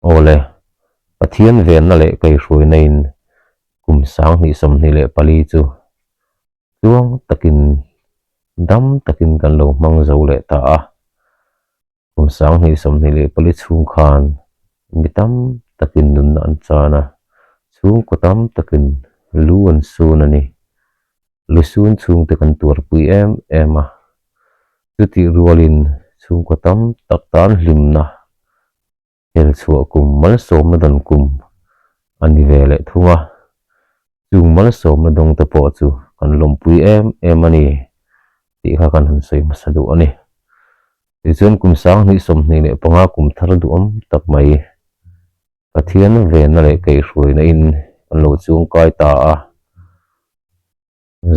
ole pathian ven na le kai hrui nein kum sang ni som ni le pali chu chuang takin dam takin kan lo mang zo le ta a kum sang ni som ni le pali chung khan mitam takin nun an chana chung ko tam takin lu an su na ni lu sun chung te kan tur pui em a chu ti rualin chung ko tam tak tan hlim na el chua kum mal som na dan kum ani vele thunga chung mal som na dong te po chu kan lom pui em ani ti kha kan han sei masadu ani ti chuan kum sang ni som ni le panga kum thar du om tak mai pathian ve na le kai hrui na in kan lo chung kai ta a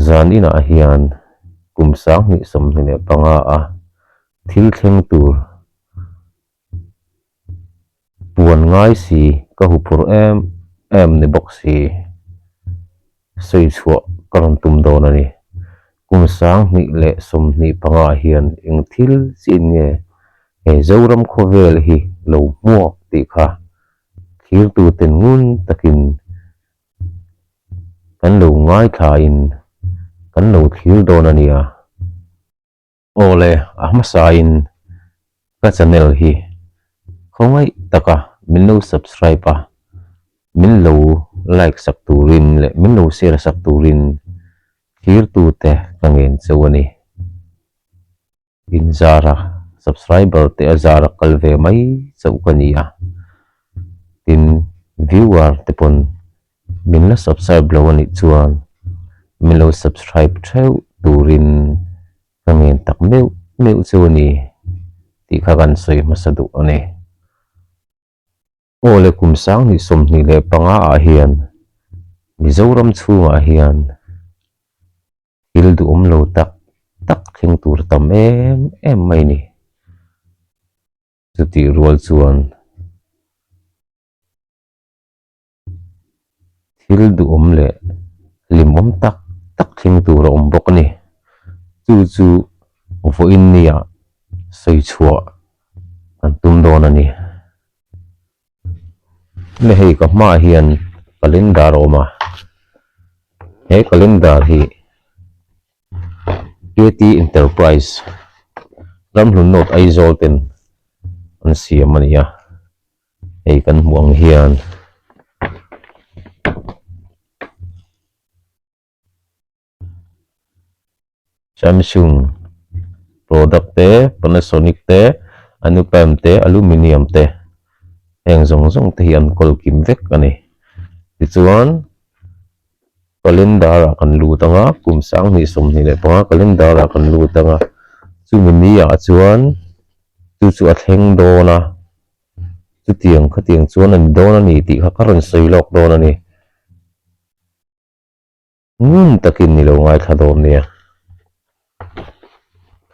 zan ina hian kum sang ni som ni le panga a thil thleng tur puan ngai si ka hu phur em ni bok si sei chua karon tum do na ni kum sang ni le som ni panga hian eng thil chin nge e zoram khovel hi lo mo ti kha thil tu ten ngun takin kan lo ngai tha in kan lo thil do na ni a ole ahmasa in ka channel hi khongai taka min lo subscribe a min lo like sak turin le min lo share sak turin thir tu te kangen chawani in zara subscriber te azara kalve mai chawkania tin viewer te pon min la subscribe lo ani chuan min lo subscribe theu turin kangen tak meu chawani ti kha kan soi masadu ani ole kum sang ni som ni le panga a hian mizoram chunga hian il du lo tak thing tur tam em mai ni chuti rual chuan thil du le lim tak thing tur om bok ni chu vo in nia sei chua an tum don ani le hei ka ma hian calendar oma he calendar hi KT Enterprise ram hlun not aizol ten an siam ania hei kan muang hian Samsung product te Panasonic te Anupam te aluminium te heng zong te hian kol kim vek ani ti chuan calendar kan lu tanga kum sang ni som ni le panga calendar kan lu tanga chu mi a chuan chu a thleng do na chu tiang kha tiang chuan an do na ni ti kha karon sei lok do na ni takin ni lo ngai thadom nia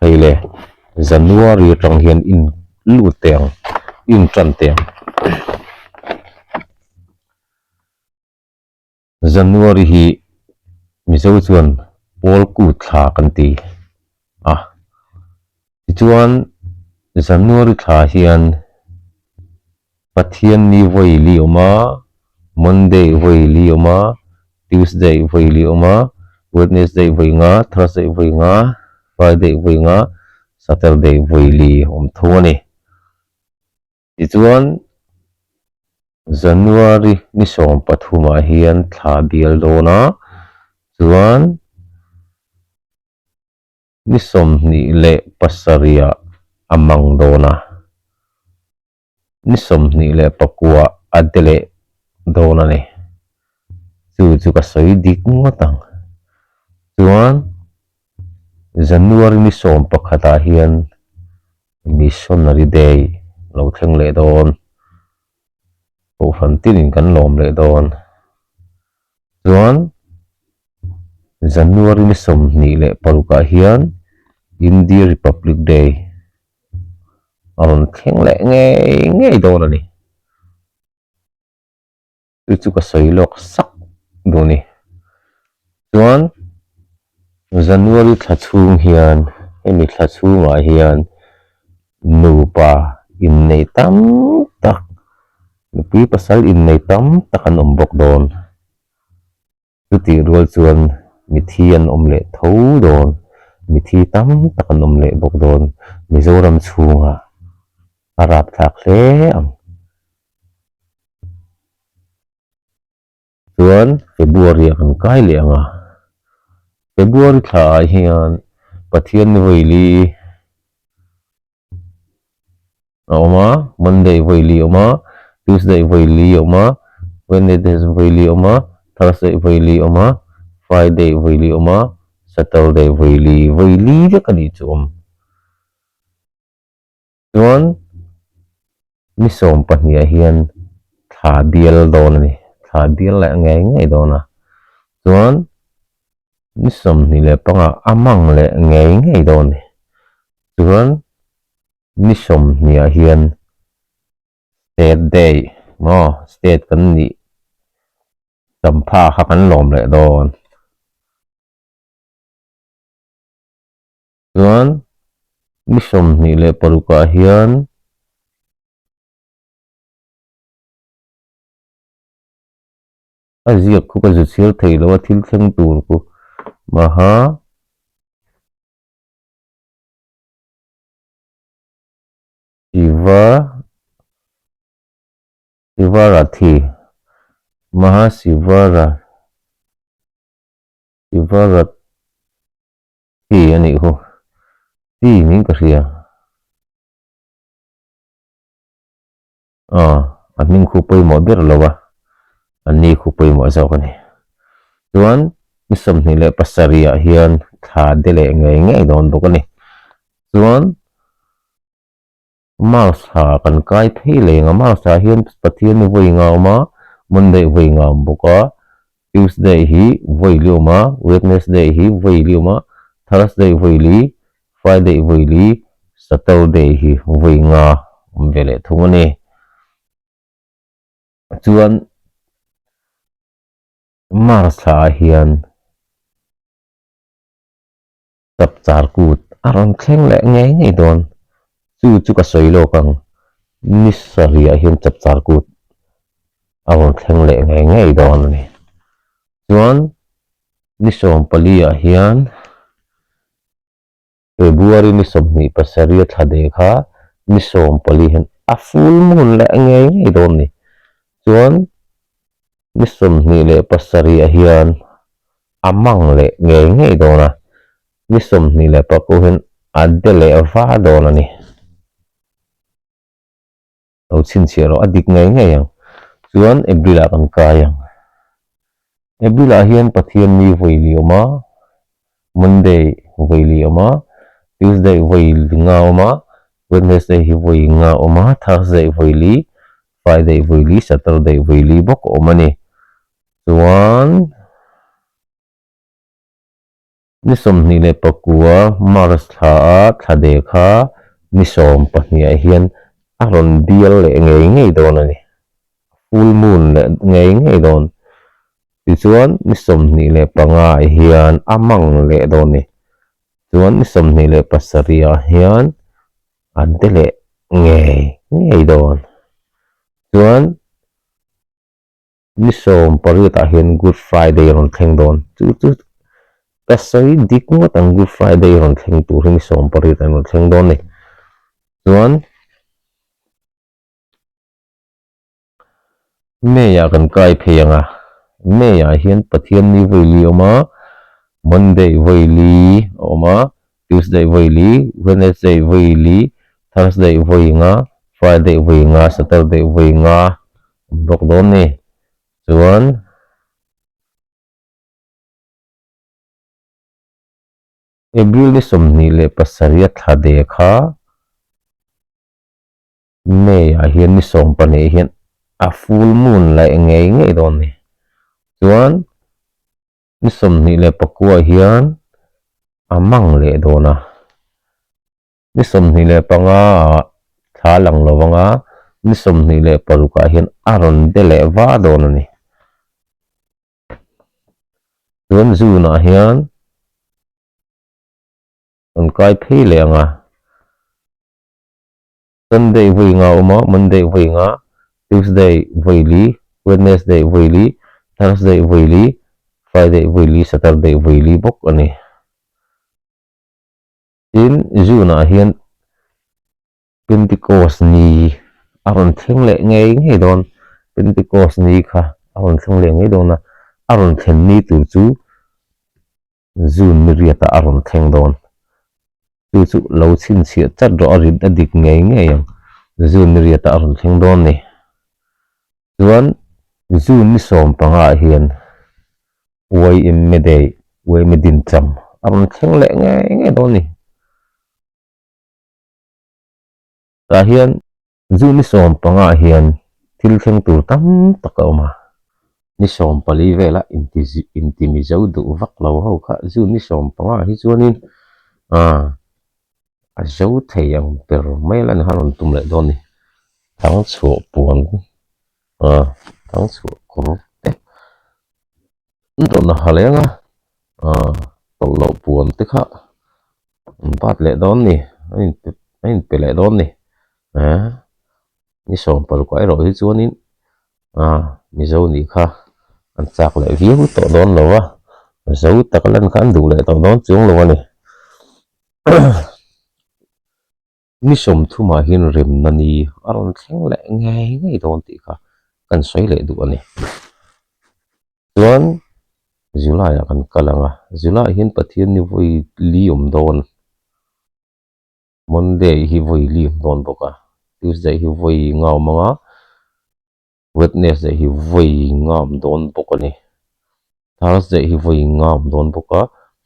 heile January tang hian in lu teng in tran teng January hi mizo chuan pol ku thla kan ti chuan January thla hian pathian ni voi li oma Monday voi li oma Tuesday voi li oma Wednesday voi nga Thursday voi nga Friday voi nga Saturday voi li om thoni chuan January ni som pathuma hian thla bial dona chuan ni som ni le pasaria amang dona ni som ni le pakua adele dona ni chu ka soi dik ngatang chuan January ni som pakhata hian missionary day lo thleng le don o fantin kan lom le don chuan January ni som ni le paruka hian India Republic Day aron thleng le nge don ani chu ka soilok sak do ni chuan January thachung hian hemi thachunga hian nupa in nei tam tak pi pasal in nei tam takan bok don tu ti rual chuan mi thi an le tho don mi thi tam takan le bok don Mizoram chhunga arap thak hle ang chuan February kan kai le anga February thla hian pathian ni voili oma Monday voili oma Tuesday voili oma Wednesday voili oma Thursday voili oma Friday voili oma Saturday voili de kani chum chuan ni som pahnia hian thla bial don ni thla bial la ngai dona chuan ni som ni le panga amang le ngai don ni chuan ni som nia hian state day state kan ni champha kha kan lom le don chuan ni som ni le paruka hian aziak khu ka zuchil theilo thil thleng tur ku maha Shivarathi maha Shivarathi ani hu ti min ka ria aning khu poi mo ber lawa ani khu poi mo zo kani chuan ni som ni le pasaria hian thla dele ngai don bok ani chuan Marsa kan kai phei le nga Marsa hian pathian ni voi nga ma Monday voi nga boka Tuesday hi voi lioma Wednesday hi voi lioma Thursday voi li Friday voi li Saturday hi voi nga vele thungani chuan Marsa hian tap char kut aron thleng le ngai don chu ka soilo kang ni saria hian chap char kut aron thleng le ngai don ni chuan ni som palia hian February ni som ni pasaria thade kha ni som pali hian a full moon le ngai don ni chuan ni som ni le pasaria hian amang le ngai dona ni som ni le pa ko hian adele va don ani au chin chero adik ngai yang chuan April kan kayang April hian pathian ni voi lioma Monday voi lioma Tuesday voi nga oma Wednesday hi voi nga oma Thursday voi li Friday voi li Saturday voi li bok omani chuan ni som ni le pakua Mars tha thade kha ni som pahnia hian aron bial le ngai don ani full moon le ngai don ti chuan ni som ni le panga hian amang le don ni chuan ni som ni le pasaria hian adele ngai don chuan ni som parita hian Good Friday ron thleng don chu kasoi dik ngot ang Good Friday ron thleng tur ni som parita ron thleng don ni chuan Meya kan kai pheyanga Meya hian pathian ni voi li oma Monday voi li oma Tuesday voi li Wednesday voi li Thursday voi nga Friday voi nga Saturday voi nga bok don ni chuan April ni som ni le pasaria thade kha Meya hian ni som pane hian a full moon la ngai don ni chuan ni som ni le pakua hian amang le dona ni som ni le panga thla lang lowanga ni som ni le paruka hian aron dele va don ani chuan zuna hian an kai phei le anga Sunday voi nga oma Monday voi nga Tuesday voi lý, Wednesday voi lý, Thursday voi lý, Friday voi lý, Saturday voi lý bốc ani in June hian Pentecost ni aron theng le nge don Pentecost ni kha aron theng le nge don na aron then ni tu chu June ni riata aron theng don tu chu lo chin chia chat ro rin adik nge yang June ni riata aron theng don ni chuan June ni som panga hian wai im me day wai me din cham aron theng le nge don ni ta hian June ni som panga hian thil theng tur tam taka oma ni som pali vela inti mi zo du vak lo ho kha June ni som panga hi chuanin a zo theiang per mai lan haron tum le don ni thang chu puan thang chu ko ndo na halenga tol lo puan te kha bat le don ni ain pe le don ni ni som pal ko ai ro hi chuanin mi zo ni kha an chak le viu to don lo wa zo tak lan khan du le to don chung lo ani ni som thu ma hin rem na ni aron thleng le ngai don ti kha kan soi le du ani chuan July kan kalanga July hin pathian ni voi liom don Monday hi voi liom don boka Tuesday hi voi ngau manga Wednesday hi voi ngam don bokani Thursday hi voi ngam don boka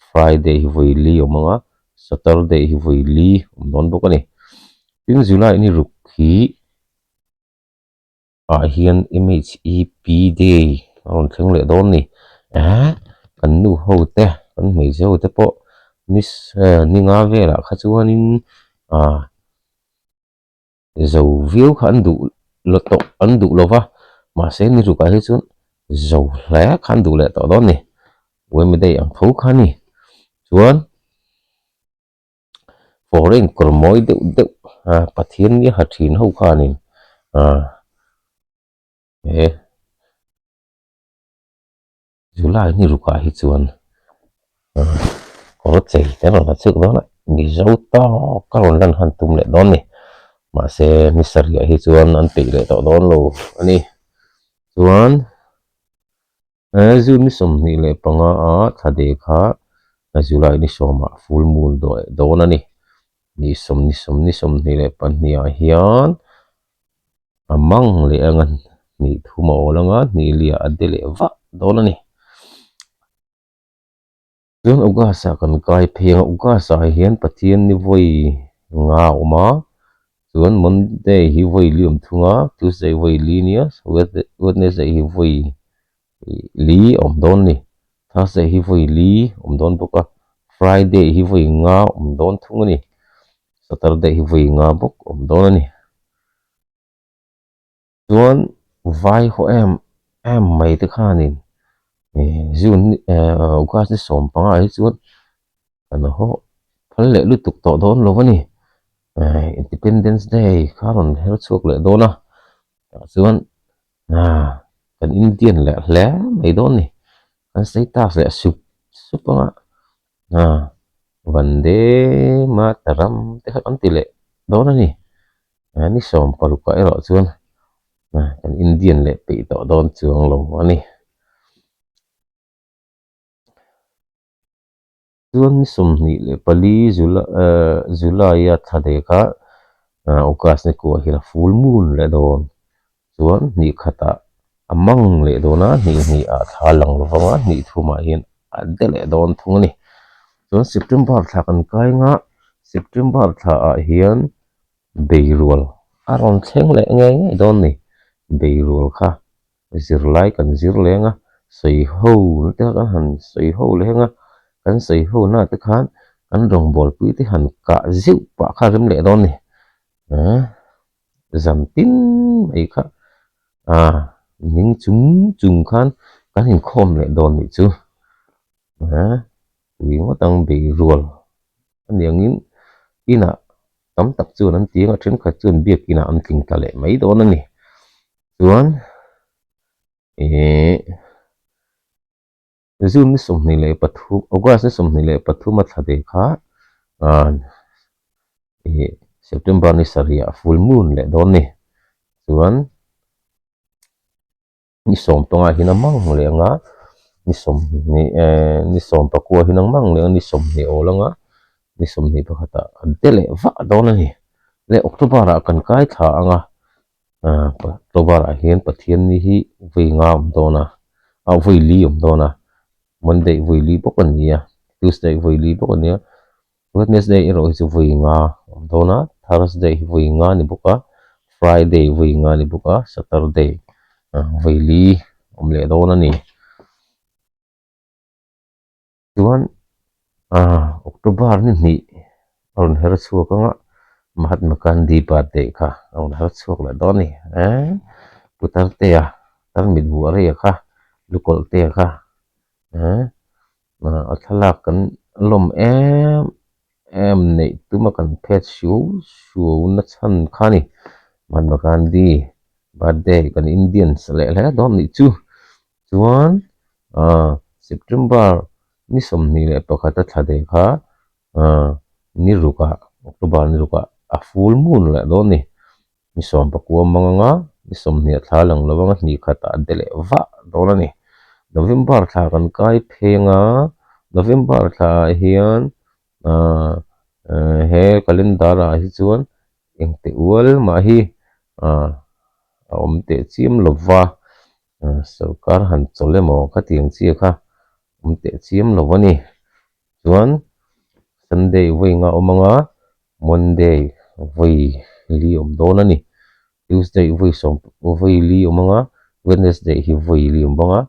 Friday hi voi liom manga Saturday hi voi li don bokani tin July ni ruk hi hian MHEP day aron thleng le don ni kan nu ho te kan mei zo te po ni nga vela kha chuanin zo view kha an du lo to an du lova ma se ni ruka hi chun zo hle khan du le to don ni we me dei ang tho kha ni chuan foreign kormoi de pathian ni ha thin ho kha ni July ni ruka hi chuan có chạy thế là trước đó lại nghỉ dấu to các lần lần hành tung lại đón này mà xe Mr. Hi chuan anh tỷ lệ tỏ đón lô anh đi chuan June ni som ni lệ panga thade kha July ni som full moon đón anh ni som ni lệ pan ni hian amang lệ angan ni thu mo langa ni lia adele va đón anh chuan ugasa kan kai pheng ugasa hian pathian ni voi nga oma chuan Monday hi voi liom thunga Tuesday voi li nia Wednesday hi voi li om don ni Thursday hi voi li om don boka Friday hi voi nga om don thunga ni Saturday hi voi nga bok om don ani chuan vai ho em mai te kha ni June ugas ni som panga hi chuan kan ho phal le lu tuk to don lo ni Independence Day kharon hel chuak le dona chuan kan Indian le hle mai don ni kan sei tak le supanga Vande Mataram te khat an ti le dona ni ni som paru ka ero chuan kan Indian le pe to don chuang lo ani chuan ni som ni le pali July ya thade kha ukas ni ko hi full moon le don chuan ni khata amang le dona ni a thalang lowanga ni thuma hian de le don thung ni chuan September thla kan kai nga September thla hian beirul aron thleng le nge don ni beirul kha zirlai kan zir lenga sei ho te kan han sei ho lenga kan sei ho na te khan kan rong bol pui te han ka ziu pa kha rem le don ni zam tin mai kha ning chung khan kan hin khom le don ni chu wi ngo tang beirul anh in ina tam tak chuan an tianga then kha chuan biak ina an tling ta le mai don ani chuan June ni som ni le pathum August ni som ni le pathum a thade kha September ni saria full moon le don ni chuan ni som tonga hinamang le nga ni som ni ni som pakua hinamang le ni som ni olanga ni som ni pakhata dele va don ni le October a kan kai tha anga October a hian pathian ni hi veinga dona a veili dona Monday veili pokania Tuesday veili pokania Wednesday ero hi veinga dona Thursday veinga ni buka Friday veinga ni buka Saturday veili omle dona ni chuan October ni aron her chuak anga Mahatma Gandhi birthday kha aron her chuak le doni putar te a tar mit bu are kha lukol te kha a thalak kan lom em nei tuma kan phet shu na chan khani Mahatma Gandhi birthday kan Indians le le don ni chu chuan September ni som ni le pakhata thade kha ni ruka October ni ruka a full moon le don ni ni som pakua manganga ni som ni thalang lawanga ni khata dele va don ni November tha kan kai phenga November tha hian he calendar a hi chuan engte ual ma hi omte chiam lova sarkar han chole mo kha tiang chi kha omte chiam lovani chuan Sunday veinga omanga Monday voi li om donani Tuesday voi som voi li omanga Wednesday hi voi li omanga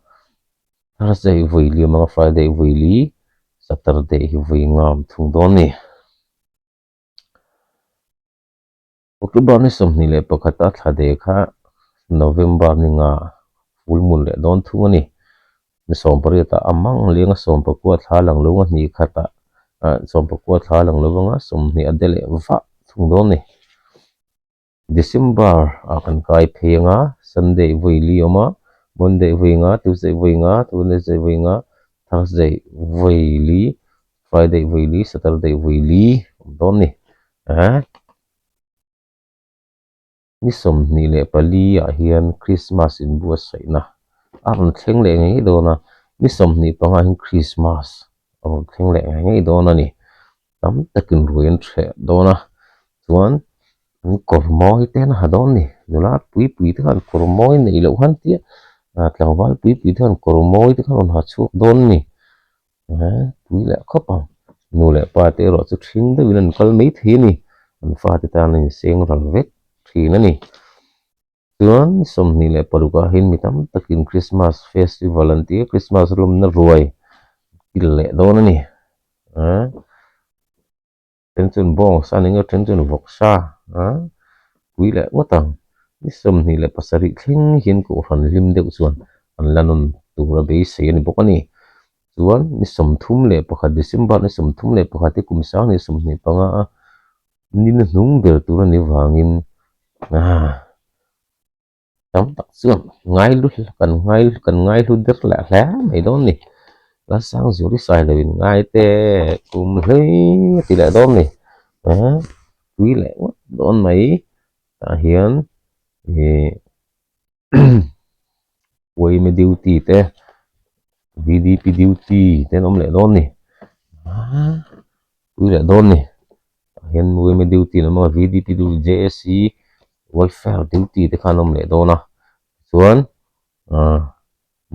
Thursday voi li omanga Friday voi li Saturday hi voi ngam thung doni October ni som ni le pakhata thade kha November ni nga full moon le don thungani ni som pariata amang lenga som pakua thalang longa ni khata som pakua thalang lowanga som ni adele va thung doni December akan kai phenga Sunday voi li oma Monday voi nga Tuesday voi nga Wednesday voi nga Thursday voi li Friday voi li Saturday voi li doni ni som ni le pali a hian Christmas in bua saina aron thleng le ngai dona ni som ni panga hin Christmas aron thleng le ngai dona ni tam takin ruin the dona chuan kormoi ten ha don ni nula pui te kan kormoi nei lo han tia tlangwal pui te kan kormoi te kan on ha chuk don ni pui le khopang nu le pa te ro chu thing de winan kal mei thi ni an fa te ta ni seng ral vek thi na ni chuan som ni le paruka hin mitam takin Christmas festival an ti Christmas lum na ruai il le don ni ten chun bong sa ninga ten chun vok sa pui le ngotang ni som ni le pasari thleng hin ko ran lim deuh chuan an lanon tura be se ni bokani chuan ni som thum le pakhat December ni som thum le pakhat te kumsang ni som ni panga ni na hnung ber tura ni wangin tam tak chuan ngai lu kan ngai lu der la hla mai don ni la sang zuri sai le ngai te kum hlei ti la don ni pui le don mai ta hian quay me duty te VDP duty te nom le don ni pui le don ni hian quay me duty la ma VDP du JSC welfare duty te khanom le dona chuan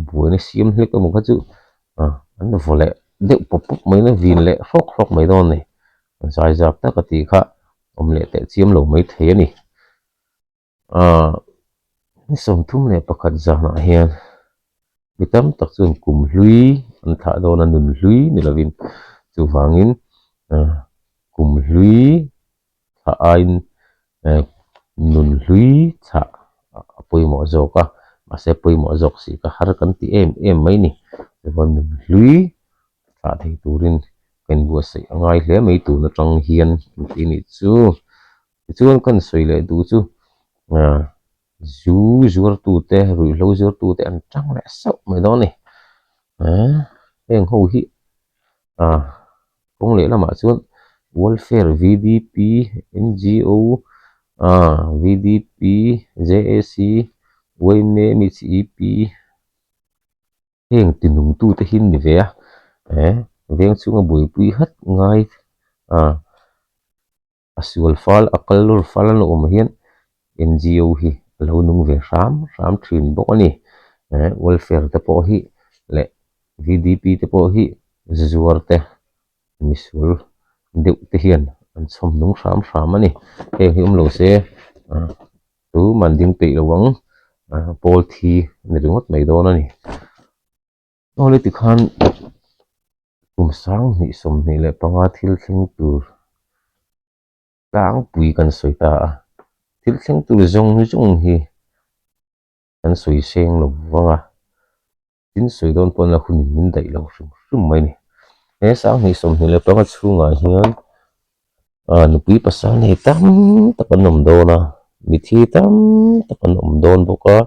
buai na siam hle ka mo kha chu an vole de pop mai na vin le rok mai don ni sai zap ta ka ti kha om le te chiam lo mai the ani ni som thum le pakhat zana hian mitam tak chuan kum hlui an tha dona nun hlui ni lovin chu wangin kum hlui tha ain nun hlui tha poimo zoka ase poimo zok si ka har kan ti em mai ni von nun hlui tha thei turin kan bua sei angai hle mai tu na tang hian ti ni chu chuan kan soi le du chu zu zuar tu te rui lo zuar tu te an trăng lẽ sậu mai đó này heng ho hi kong le lama chuan welfare VDP NGO VDP JAC Wayne mi chi pi heng tinung tu te hin ni ve veng chunga bui pui hat ngai asual fal akalur falan om hian NGO hi lo nung ve ram thin bawk ani welfare te pawh hi le VDP te pawh hi zuar te misul deuh te hian an chom nung ram ani heng hi lo se tu man ding pe lawang pol thi ni ringot mai don ani nole ti khan kum sang ni som ni le panga thil thleng tur tlang pui kan soita thil thleng tur zong hi kan soi seng lo wanga tin soi don pon la hun min dai lo shum mai ni sang ni som ni le panga chunga hian nupui pasal nei tam takan nom dona mi thi tam takan om don boka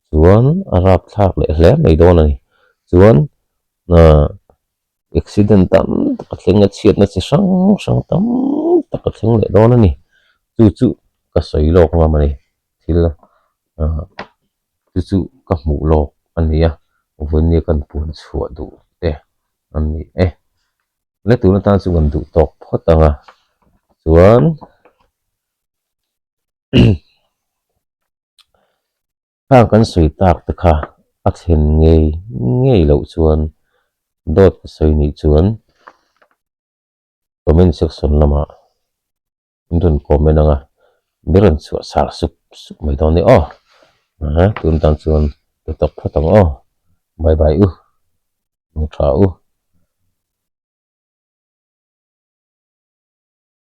chuan arap thlak le hle mai don ani chuan accident tam taka thleng a chiat na chi hrang tam taka thleng le don ani chu ka soi lawk ngam ani thil chu ka hmu lawk ani vun kan pun chhuah du te ani le tuna tan chu kan du tok phot anga chuan khang kan soi tak te kha a thlen ngei lo chuan dot ka soi ni chuan comment section lama ron comment anga miran chu sar sup mai don ni tun tan chuan tok phot anga bye bye u thau